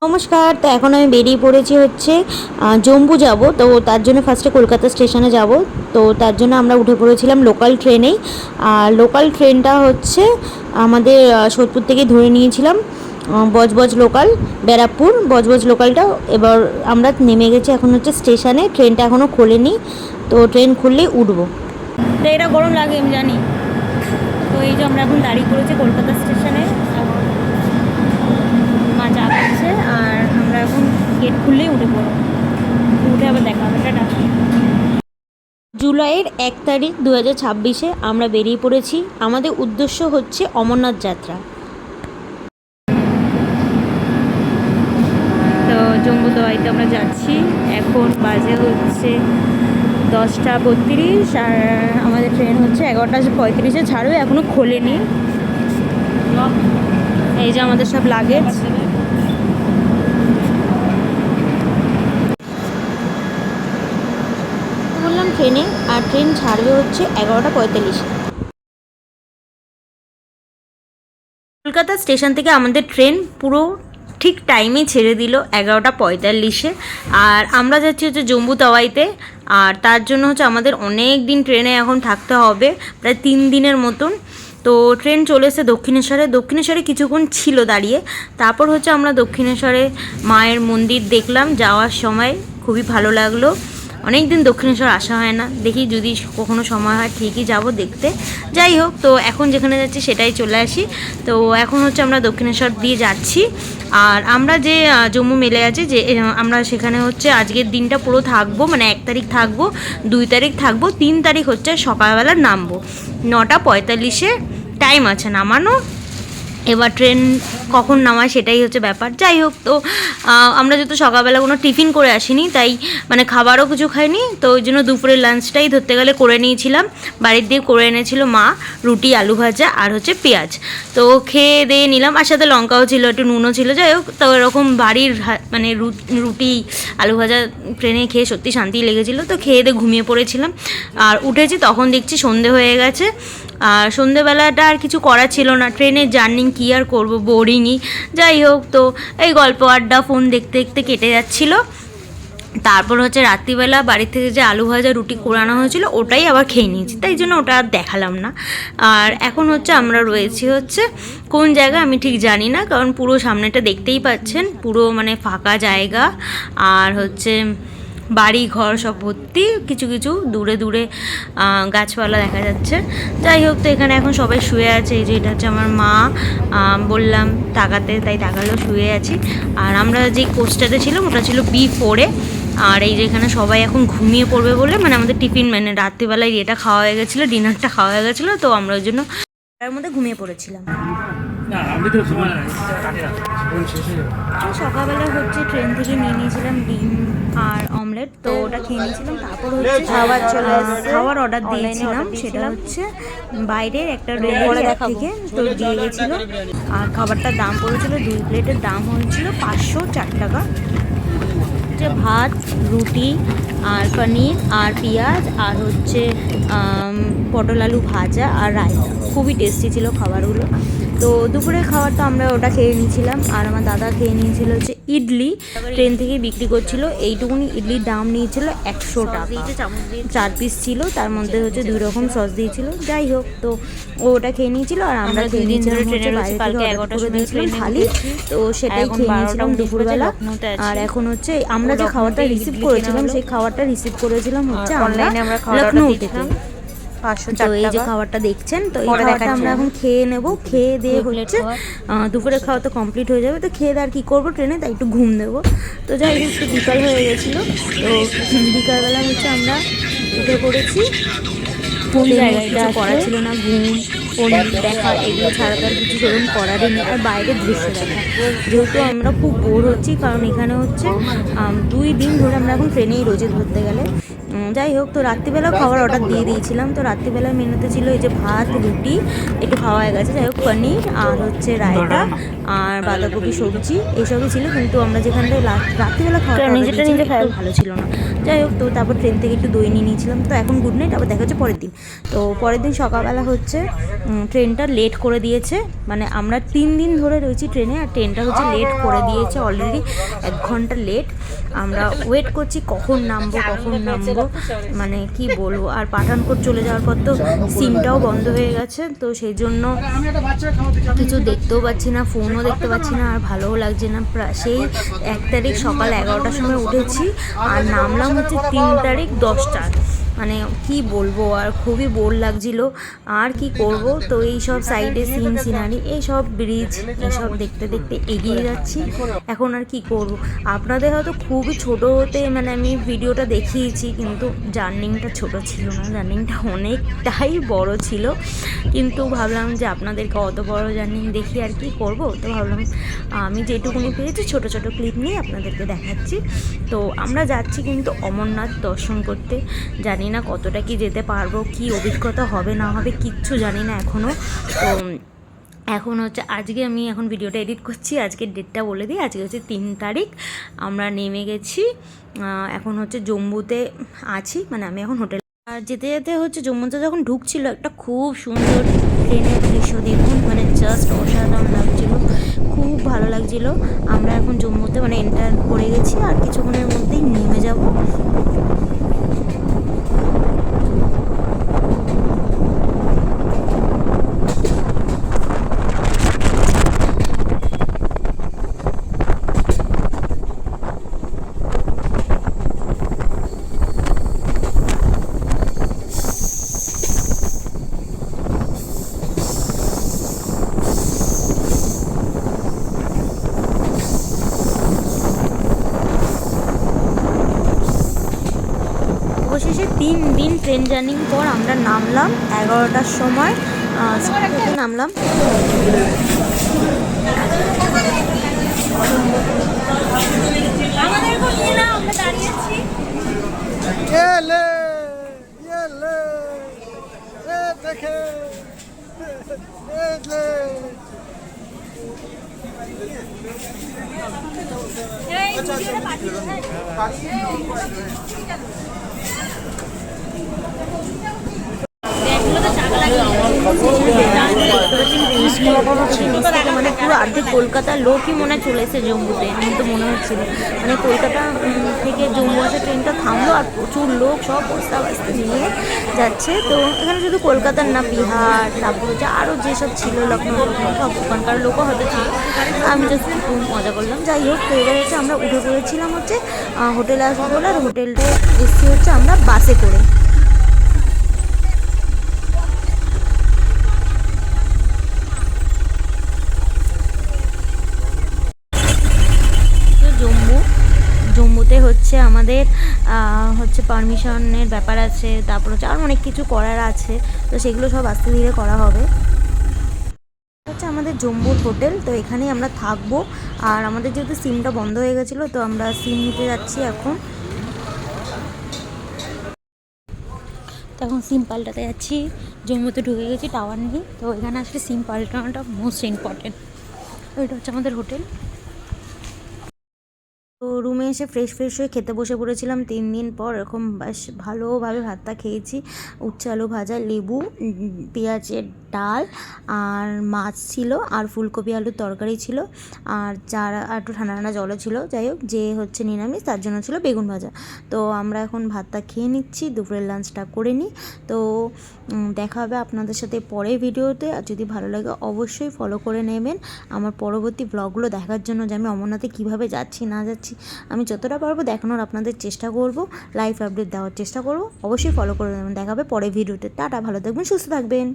নমস্কার। তো এখন আমি বেরিয়ে পড়েছি হচ্ছে জম্মু যাব। তো তার জন্য ফার্স্টে কলকাতা স্টেশনে যাব। তো তার জন্য আমরা উঠে পড়েছিলাম লোকাল ট্রেনেই। আর লোকাল ট্রেনটা হচ্ছে আমাদের সোদপুর থেকে ধরে নিয়েছিলাম বজবজ লোকাল, ব্যারাকপুর বজবজ লোকালটা। এবার আমরা নেমে গেছি এখন হচ্ছে স্টেশনে। ট্রেনটা এখনও খোলেনি, তো ট্রেন খুললেই উঠবো। তো এটা গরম লাগে আমি জানি। তো এই যে আমরা এখন দাঁড়িয়ে পড়েছি কলকাতা স্টেশনে, মা চা খাচ্ছে আর আমরা এখন গেট খুললেই উঠে পড়ব। উঠে আবার দেখা হবে। টাটা। জুলাইয়ের 1 তারিখ 2026-এ আমরা বেরিয়ে পড়েছি। আমাদের উদ্দেশ্য হচ্ছে অমরনাথ যাত্রা। তো জম্মু তাওয়াইতে আমরা যাচ্ছি। এখন বাজে হচ্ছে 10:32 আর আমাদের ট্রেন হচ্ছে 11:35-এ ছাড়বে, এখনও খোলেনি। এই যে আমাদের সব লাগেজ। বললাম ট্রেনে, আর ট্রেন ছাড়বে হচ্ছে 11:45। কলকাতা স্টেশন থেকে আমাদের ট্রেন পুরো ঠিক টাইমে ছেড়ে দিল 11:45-এ। আর আমরা যাচ্ছি হচ্ছে জম্মু তাওয়াইতে। আর তার জন্য হচ্ছে আমাদের অনেক দিন ট্রেনে এখন থাকতে হবে, প্রায় 3 দিনের মতন। তো ট্রেন চলে এসে দক্ষিণেশ্বরে কিছুক্ষণ ছিল দাঁড়িয়ে। তারপর হচ্ছে আমরা দক্ষিণেশ্বরে মায়ের মন্দির দেখলাম যাওয়ার সময়, খুবই ভালো লাগলো। অনেক দিন দক্ষিণেশ্বর আসা হয় না, দেখি যদি কখনো সময় হয় ঠিকই যাব দেখতে। যাই হোক, তো এখন যেখানে যাচ্ছি সেটাই চলে আসি। তো এখন হচ্ছে আমরা দক্ষিণেশ্বর দিয়ে যাচ্ছি। আর আমরা যে জম্মু মেলে আছে, যে আমরা সেখানে হচ্ছে আজকের দিনটা পুরো থাকবো, মানে 1 তারিখ থাকবো, 2 তারিখ থাকবো, 3 তারিখ হচ্ছে সকালবেলা নামবো। 9:45-এ টাইম আছে নামানো। এবার ট্রেন কখন নামায় সেটাই হচ্ছে ব্যাপার। যাই হোক, তো আমরা যেহেতু সকালবেলা কোনো টিফিন করে আসিনি, তাই মানে খাবারও কিছু খাইনি, তো ওই জন্য দুপুরের লাঞ্চটাই ধরতে গেলে করে নিয়েছিলাম। বাড়ির দিয়ে করে এনেছিল মা, রুটি, আলু ভাজা আর হচ্ছে পেঁয়াজ। তো খেয়ে দিয়ে নিলাম, আর সাথে লঙ্কাও ছিল, একটু নুনও ছিল। যাই হোক, তো এরকম বাড়ির মানে রুটি আলু ভাজা ট্রেনে খেয়ে সত্যি শান্তি লেগেছিলো। তো খেয়ে দিয়ে ঘুমিয়ে পড়েছিলাম। আর উঠেছি তখন দেখছি সন্ধে হয়ে গেছে। আর সন্ধেবেলাটা আর কিছু করা ছিল না, ট্রেনের জার্নি কী আর করবো, বোরিংই। যাই হোক, তো এই গল্প আড্ডা ফোন দেখতে দেখতে কেটে যাচ্ছিল। তারপর হচ্ছে রাত্রিবেলা বাড়ির থেকে যে আলু ভাজা রুটি কোরানো হয়েছিল ওটাই আবার খেয়ে নিয়েছি, তাই জন্য ওটা আর দেখালাম না। আর এখন হচ্ছে আমরা রয়েছি হচ্ছে কোন জায়গা আমি ঠিক জানি না, কারণ পুরো সামনেটা দেখতেই পাচ্ছেন, পুরো মানে ফাঁকা জায়গা। আর হচ্ছে বাড়ি ঘর সব ভর্তি, কিছু কিছু দূরে দূরে গাছপালা দেখা যাচ্ছে। যাই হোক, তো এখানে এখন সবাই শুয়ে আছে। এই যে এটা হচ্ছে আমার মা, বললাম তাকাতে, তাই তাকালো, শুয়ে আছি। আর আমরা যে কোচটাতে ছিলাম ওটা ছিল B4-এ। আর এই যে এখানে সবাই এখন ঘুমিয়ে পড়বে বলে, মানে আমাদের টিফিন মানে রাত্রিবেলায় এটা খাওয়া হয়ে গেছিলো, ডিনারটা খাওয়া হয়ে গেছিলো, তো আমরা ওই জন্য তার মধ্যে ঘুমিয়ে পড়েছিলাম। সকালবেলা হচ্ছে ট্রেন থেকে নিয়ে নিয়েছিলাম ডিম আর অমলেট, তো ওটা খেয়ে নিয়েছিলাম। তারপর হচ্ছে খাওয়ার অর্ডার দিয়েছিলাম, সেটা হচ্ছে বাইরের একটা রেস্টুরেন্ট থেকে তো দিয়ে গেছিলো। আর খাবারটার দাম পড়েছিল, 2 প্লেটের দাম হয়েছিল 504 টাকা। হচ্ছে ভাত, রুটি আর পনির আর পেঁয়াজ আর হচ্ছে পটল আলু ভাজা আর রায়তা। খুবই টেস্টি ছিল খাবারগুলো। তো দুপুরের খাবারটা আমরা ওটা খেয়ে নিয়েছিলাম। আর আমার দাদা খেয়ে নিয়েছিল হচ্ছে ইডলি, ট্রেন থেকে বিক্রি করছিল। এইটুকুনি ইডলির দাম নিয়েছিল 100 টাকা, 4 পিস ছিল, তার মধ্যে হচ্ছে 2 রকম সস দিয়েছিল। যাই হোক, তো ও ওটা খেয়ে নিয়েছিল আর আমরা 2 দিন ধরে ট্রেনে বাইরে থেকে অর্ডার করে দিয়েছিলাম থালি, তো সেটাই খেয়ে নিয়েছিলাম দুপুরবেলা। আর এখন হচ্ছে আমরা যে খাবারটা রিসিভ করেছিলাম, সেই খাবারটা রিসিভ করেছিলাম হচ্ছে অনলাইনে আমরা লখনৌ থেকে। তো এই যে খাবারটা দেখছেন, তো এই খাবারটা আমরা এখন খেয়ে নেব। খেয়ে দিয়ে হচ্ছে দুপুরের খাওয়া তো কমপ্লিট হয়ে যাবে। তো খেয়ে দিয়ে আর কী করবো ট্রেনে, তাই একটু ঘুম দেবো। তো যাই হোক, একটু বিকাল হয়ে গেছিলো, তো বিকালবেলা হচ্ছে আমরা উঠে পড়েছি। কোন জায়গাটা করা ছিল না, ঘুম, ফোন দেখা, এগুলো ছাড়া তো আর কিছু সেরকম করারই নেই। আর বাইরের দৃশ্য দেখা, যেহেতু আমরা খুব বোর হচ্ছি, কারণ এখানে হচ্ছে 2 দিন ধরে আমরা এখন ট্রেনেই রোজে ধরতে গেলে যাই হোক, তো রাত্রিবেলা খাবার অর্ডার দিয়ে দিয়েছিলাম। তো রাত্রিবেলার মেনুতে ছিল এই যে ভাত, রুটি, একটু খাওয়া হয়ে গেছে, যাই হোক পনির আর হচ্ছে রায়তা আর বাঁধাকপি সবজি এইসবই ছিল। কিন্তু আমরা যেখানটায় রাত্রিবেলা খাওয়াটা একটু ভালো ছিল না। যাই হোক, তো তারপর ট্রেন থেকে একটু দই নিয়ে নিয়েছিলাম। তো এখন গুড নাইট, আবার দেখা হচ্ছে পরের দিন। তো পরের দিন সকালবেলা হচ্ছে ট্রেনটা লেট করে দিয়েছে, মানে আমরা 3 দিন ধরে রয়েছি ট্রেনে, আর ট্রেনটা হচ্ছে লেট করে দিয়েছে অলরেডি 1 ঘন্টা লেট। আমরা ওয়েট করছি কখন নামবো, মানে কি বলবো। আর পাঠানকোট চলে যাওয়ার পর তো সিমটাও বন্ধ হয়ে গেছে, তো সেই জন্য কিছু দেখতেও পাচ্ছি না, ফোনও দেখতে পাচ্ছি না, আর ভালোও লাগছে না। সেই 1 তারিখ সকাল 11টার সময় উঠেছি আর নামলাম হচ্ছে 3 তারিখ 10টায়। মানে কি বলবো, আর খুবই বোর লাগছিল। আর কি করব, তো এই সব সাইডে সিনারি, এই সব ব্রিজ, এইসব দেখতে দেখতে এগিয়ে যাচ্ছি। এখন আর কি করব, আপনাদের হয়তো খুবই ছোট হতে মানে আমি ভিডিওটা দেখিয়েছি, কিন্তু জার্নিংটা ছোট ছিল না, জার্নিংটা অনেকটাই বড় ছিল। কিন্তু ভাবলাম যে আপনাদেরকে অত বড় জার্নি দেখি আর কি করব, তো ভাবলাম আমি যেটুকুনি পেয়েছি ছোট ছোট ক্লিপ নিয়ে আপনাদেরকে দেখাচ্ছি। তো আমরা যাচ্ছি কিন্তু অমরনাথ দর্শন করতে। জানি না কতটা কি যেতে পারবো, কি অভিজ্ঞতা হবে না হবে কিচ্ছু জানি না এখনও। তো এখন হচ্ছে আজকে আমি এখন ভিডিওটা এডিট করছি, আজকের ডেটটা বলে দিই। আজকে হচ্ছে 3 তারিখ, আমরা নেমে গেছি। এখন হচ্ছে জম্মুতে আছি, মানে আমি এখন হোটেল। আর যেতে যেতে হচ্ছে জম্মুতে যখন ঢুকছিল একটা খুব সুন্দর ট্রেনের দৃশ্য দেখুন, মানে জাস্ট অসাধারণ লাগছিল, খুব ভালো লাগছিল। আমরা এখন জম্মুতে মানে এন্টার করে গেছি, আর কিছুক্ষণের মধ্যেই নেমে যাব। অবশেষে 3 দিন ট্রেন জার্নি পর আমরা নামলাম 11টার সময়, নামলাম। মানে পুরো অর্ধেক কলকাতার লোকই মনে চলে এসেছে জম্মুতে, আমি তো মনে হচ্ছিল। মানে কলকাতা থেকে জম্মু আসা ট্রেনটা থামলো, আর প্রচুর লোক সব বস্তা বাস্তা নিয়ে যাচ্ছে। তো এখানে শুধু কলকাতার না, বিহার, তারপর হচ্ছে আরও যেসব ছিল লখনৌ সব ওখানকার লোকও হয়তো ছিল। আমি জাস্ট খুব মজা করলাম। যাই হোক, তো এবার হচ্ছে আমরা উঠে পড়েছিলাম হচ্ছে হোটেলে আসবো বলে, আর হোটেলটা এসছি হচ্ছে আমরা বাসে করে। জম্মুতে হচ্ছে আমাদের হচ্ছে পারমিশনের ব্যাপার আছে, তারপর হচ্ছে আর অনেক কিছু করার আছে, তো সেগুলো সব আস্তে ধীরে করা হবে। হচ্ছে আমাদের জম্মুর হোটেল, তো এখানেই আমরা থাকবো। আর আমাদের যেহেতু সিমটা বন্ধ হয়ে গেছিলো, তো আমরা সিম নিতে যাচ্ছি এখন। তো এখন সিম পাল্টাতে যাচ্ছি, জম্মুতে ঢুকে গেছি, টাওয়ার নেই, তো এখানে আসলে সিম পাল্টানোটা মোস্ট ইম্পর্টেন্ট। ওইটা হচ্ছে আমাদের হোটেল। তো রুমে এসে ফ্রেশ হয়ে খেতে বসে পড়েছিলাম 3 দিন পর। এরকম বেশ ভালোভাবে ভাতটা খেয়েছি, উচ্ছে আলু ভাজা, লেবু, পেঁয়াজের ডাল, আর মাছ ছিল, আর ফুলকপি আলুর তরকারি ছিল, আর একটু ঠান্ডা ঠান্ডা জলও ছিল। যাই হোক, যে হচ্ছে নিরামিষ তার জন্য ছিল বেগুন ভাজা। তো আমরা এখন ভাতটা খেয়ে নিচ্ছি, দুপুরের লাঞ্চটা করে নিই। তো দেখা হবে আপনাদের সাথে পরের ভিডিওতে। আর যদি ভালো লাগে অবশ্যই ফলো করে নেবেন আমার পরবর্তী ব্লগগুলো দেখার জন্য, যে আমি অমরনাথে কীভাবে যাচ্ছি না যাচ্ছি আমি যতটা পারবো দেখানোর আপনাদের চেষ্টা করব, লাইভ আপডেট দেওয়ার চেষ্টা করব। অবশ্যই ফলো করে নেবেন। দেখা হবে পরের ভিডিওতে। টাটা, ভালো থাকবেন, সুস্থ থাকবেন।